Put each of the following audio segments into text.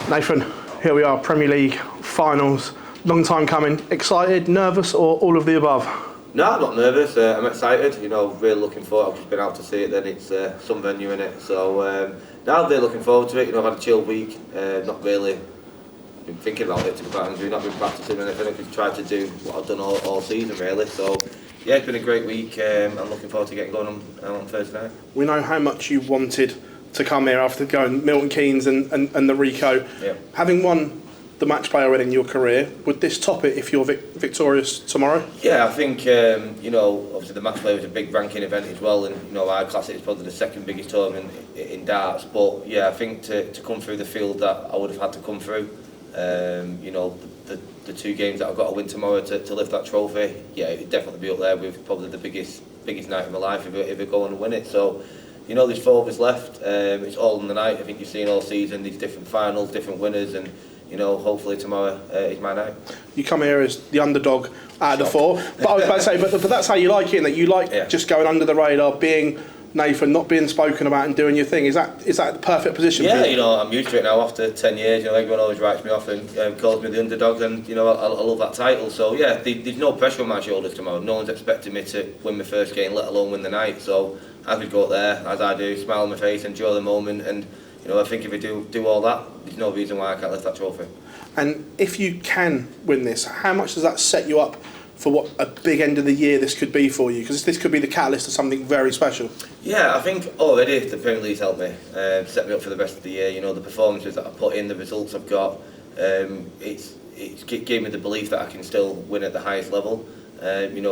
Nathan, here we are, Premier League finals. Long time coming. Excited, nervous, or all of the above? No, I'm not nervous. I'm excited. Really looking forward. I've just been out to see it. Then it's some venue in it. So now I'm really looking forward to it. I've had a chill week. Not really been thinking about it, to be quite honest. Not been practicing anything. I've just tried to do what I've done all season, really. So yeah, it's been a great week. I'm looking forward to getting going on Thursday night. We know how much you wanted to come here after going Milton Keynes and the Rico. Yeah. Having won the match player in your career, would this top it if you're victorious tomorrow? Yeah, I think obviously the match play was a big ranking event as well, and I class it as probably the second biggest tournament in darts. But yeah, I think to come through the field that I would have had to come through, the two games that I've got to win tomorrow to lift that trophy, yeah, it'd definitely be up there with probably the biggest night of my life if I go on and win it. So there's 4 of us left. It's all in the night. I think you've seen all season these different finals, different winners, and hopefully tomorrow is my night. You come here as the underdog out of the 4, but I was about to say, but that's how you like it, and that you like just going under the radar, being Nathan, not being spoken about and doing your thing. Is that the perfect position for you? Yeah, I'm used to it now after 10 years. Everyone always writes me off and calls me the underdog, and I love that title. So yeah, there's no pressure on my shoulders tomorrow. No one's expecting me to win my first game, let alone win the night. So I could go up there, as I do, smile on my face, enjoy the moment, and I think if we do all that, there's no reason why I can't lift that trophy. And if you can win this, how much does that set you up for what a big end of the year this could be for you? Because this could be the catalyst of something very special. Yeah, I think already the Premier League's helped me, set me up for the rest of the year. The performances that I put in, the results I've got, it's gave me the belief that I can still win at the highest level. We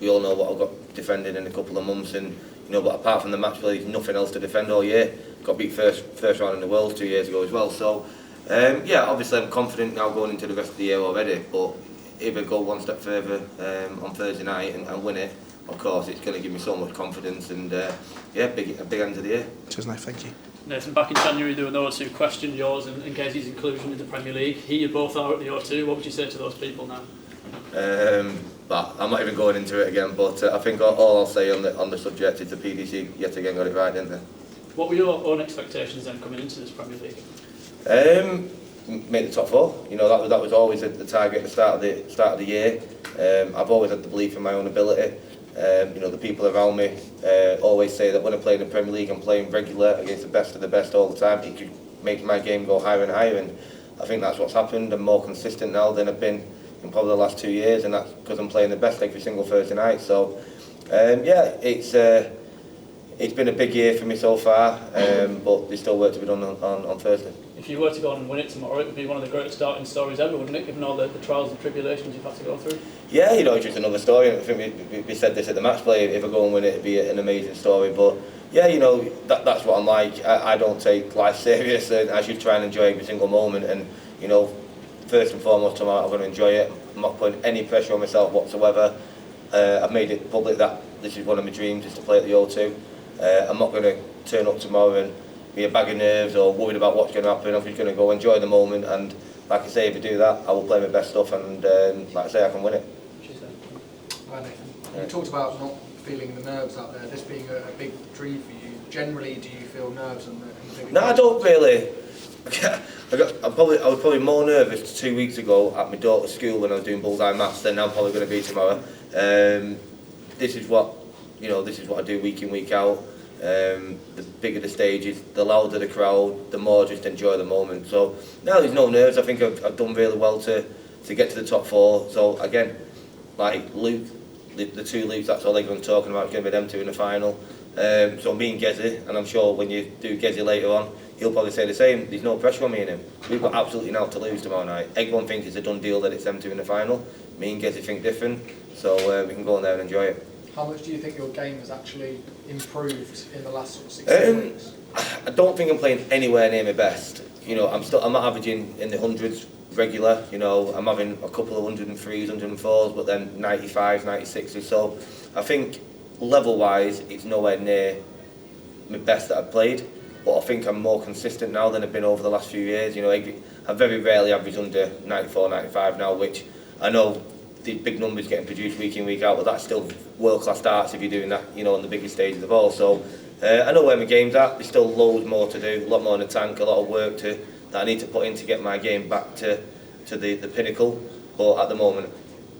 all know what I've got defended in a couple of months, and but apart from the match play, there's nothing else to defend all year. Got beat first round in the World 2 years ago as well. So obviously I'm confident now going into the rest of the year already. But if I go one step further on Thursday night and win it, of course it's going to give me so much confidence, and a big end of the year. Cheers, Nathan. Thank you. Nathan, back in January there were those who questioned yours and Gezzy's inclusion in the Premier League. Here you both are at the O2. What would you say to those people now? But I'm not even going into it again, but I think all I'll say on the subject is the PDC yet again got it right, didn't they? What were your own expectations then coming into this Premier League? Make the top 4. That was always the target at the start of the year. I've always had the belief in my own ability. The people around me always say that when I play in the Premier League, I'm playing regular against the best of the best all the time. It could make my game go higher and higher, and I think that's what's happened. I'm more consistent now than I've been in probably the last 2 years, and that's because I'm playing the best every single Thursday night. So it's been a big year for me so far, but there's still work to be done on Thursday. If you were to go on and win it tomorrow, it would be one of the greatest starting stories ever, wouldn't it, given all the trials and tribulations you've had to go through? Yeah, it's just another story. I think we said this at the match play, if I go and win it, it'd be an amazing story. But yeah, that's what I'm like. I don't take life serious, and I should try and enjoy every single moment. And first and foremost tomorrow, I'm going to enjoy it. I'm not putting any pressure on myself whatsoever. I've made it public that this is one of my dreams, is to play at the O2. I'm not going to turn up tomorrow and be a bag of nerves or worried about what's going to happen. I'm just going to go enjoy the moment, and like I say, if I do that, I will play my best stuff, and like I say, I can win it. Hi Nathan. You talked about not feeling the nerves out there, this being a big dream for you. Generally, do you feel nerves and No, I don't really. I was probably more nervous 2 weeks ago at my daughter's school when I was doing bullseye maths than I'm probably going to be tomorrow. This is what I do week in, week out. The bigger the stage is, the louder the crowd, the more I just enjoy the moment. So now there's no nerves. I think I've done really well to get to the top 4. So again, like Luke, the 2 Lukes, that's all everyone's talking about, going to be them 2 in the final. So me and Gezzy, and I'm sure when you do Gezzy later on, he'll probably say the same. There's no pressure on me and him. We've got absolutely nothing to lose tomorrow night. Everyone thinks it's a done deal that it's them 2 in the final. Me and Gezzy think different, so we can go in there and enjoy it. How much do you think your game has actually improved in the last sort of 6 weeks? I don't think I'm playing anywhere near my best. I'm not averaging in the hundreds regular. I'm having a couple of 103s, 104s, but then 95s, 96s. So I think level-wise, it's nowhere near my best that I've played. But I think I'm more consistent now than I've been over the last few years. I very rarely average under 94, 95 now, which I know these big numbers getting produced week in, week out, but that's still world-class starts if you're doing that, you know, on the biggest stage of the ball. So I know where my game's at. There's still loads more to do, a lot more in the tank, a lot of work that I need to put in to get my game back to the pinnacle. But at the moment,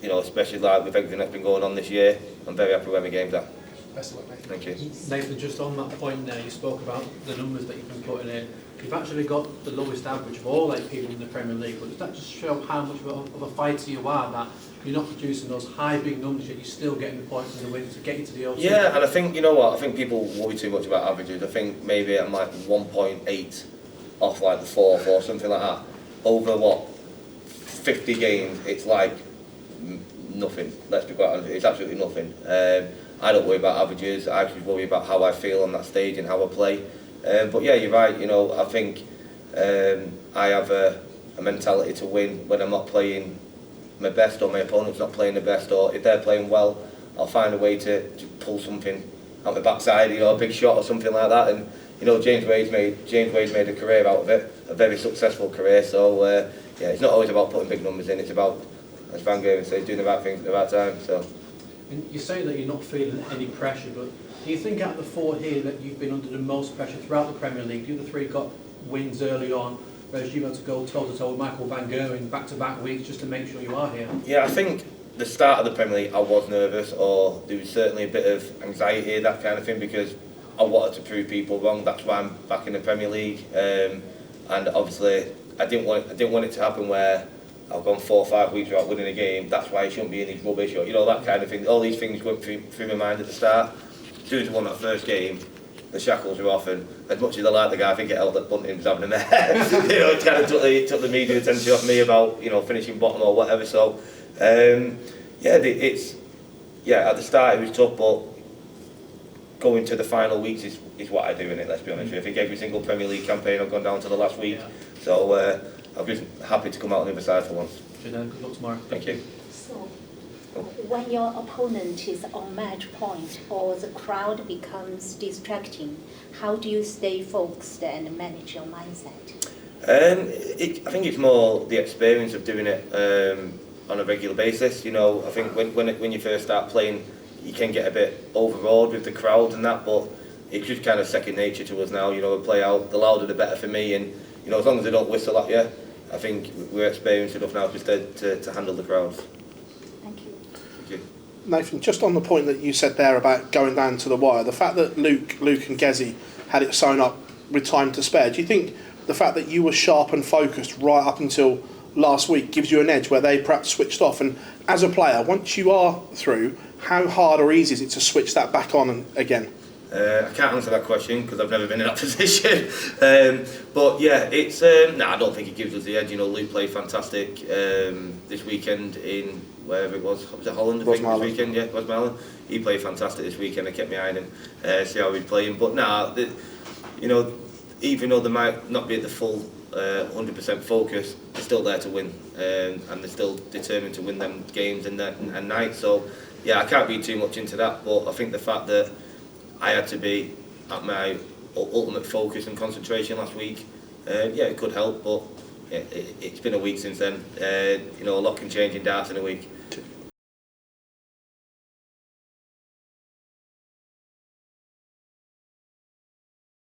you know, especially like with everything that's been going on this year, I'm very happy where my game's at. Best of luck, Nathan. Thank you. Nathan, just on that point there, you spoke about the numbers that you've been putting in. You've actually got the lowest average of all 8 people in the Premier League, but does that just show how much of a fighter you are, that you're not producing those high big numbers yet you're still getting the points in the win to get you to the O2? Yeah, and I think, you know what, I think people worry too much about averages. I think maybe I'm like 1.8 off like the 4th or something like that. Over what, 50 games, it's like nothing. Let's be quite honest, it's absolutely nothing. I don't worry about averages. I actually worry about how I feel on that stage and how I play. But yeah, you're right. You know, I think I have a mentality to win when I'm not playing my best, or my opponent's not playing the best, or if they're playing well, I'll find a way to pull something out my backside, you know, a big shot or something like that. And you know, James Wade's made a career out of it, a very successful career. So yeah, it's not always about putting big numbers in. It's about, as Van Gogh says, doing the right things at the right time. So. And you say that you're not feeling any pressure, but do you think out of the 4 here that you've been under the most pressure throughout the Premier League? The other 3 got wins early on, whereas you've had to go toe-to-toe with Michael Van Gogh in back-to-back weeks just to make sure you are here. Yeah, I think the start of the Premier League I was nervous, or there was certainly a bit of anxiety, that kind of thing, because I wanted to prove people wrong. That's why I'm back in the Premier League, and obviously I didn't want it to happen where I've gone 4 or 5 weeks without winning a game. That's why I shouldn't be in these rubbish, or you know, that kind of thing. All these things went through my mind at the start. As soon as I won that first game, the shackles were off, and as much as I like the guy, I think it helped that Bunting was having a mare. You know, it kind of took the media attention off me about, you know, finishing bottom or whatever. So yeah, at the start it was tough, but going to the final weeks is what I do in it. Let's be honest with you. I think every single Premier League campaign I've gone down to the last week. Yeah. So I'm just happy to come out on the other side for once. Good luck tomorrow. Thank you. So, when your opponent is on match point or the crowd becomes distracting, how do you stay focused and manage your mindset? I think it's more the experience of doing it on a regular basis. You know, I think when you first start playing, you can get a bit overawed with the crowd and that, but it's just kind of second nature to us now. You know, we play out, the louder the better for me, and you know, as long as they don't whistle at you, I think we're experienced enough now just to handle the crowds. Thank you. Thank you. Nathan, just on the point that you said there about going down to the wire, the fact that Luke and Gezi had it sewn up with time to spare, do you think the fact that you were sharp and focused right up until last week gives you an edge where they perhaps switched off? And as a player, once you are through, how hard or easy is it to switch that back on again? I can't answer that question because I've never been in that position. But yeah, it's I don't think it gives us the edge. You know, Luke played fantastic this weekend in wherever it was it Holland? I think this weekend, yeah, Aspinall. He played fantastic this weekend. I kept my eye on him, see how he's playing. But you know, even though they might not be at the full 100% focus, they're still there to win, and they're still determined to win them games and nights. So yeah, I can't read too much into that. But I think the fact that I had to be at my ultimate focus and concentration last week, yeah, it could help, but yeah, it's been a week since then. You know, a lot can change in darts in a week.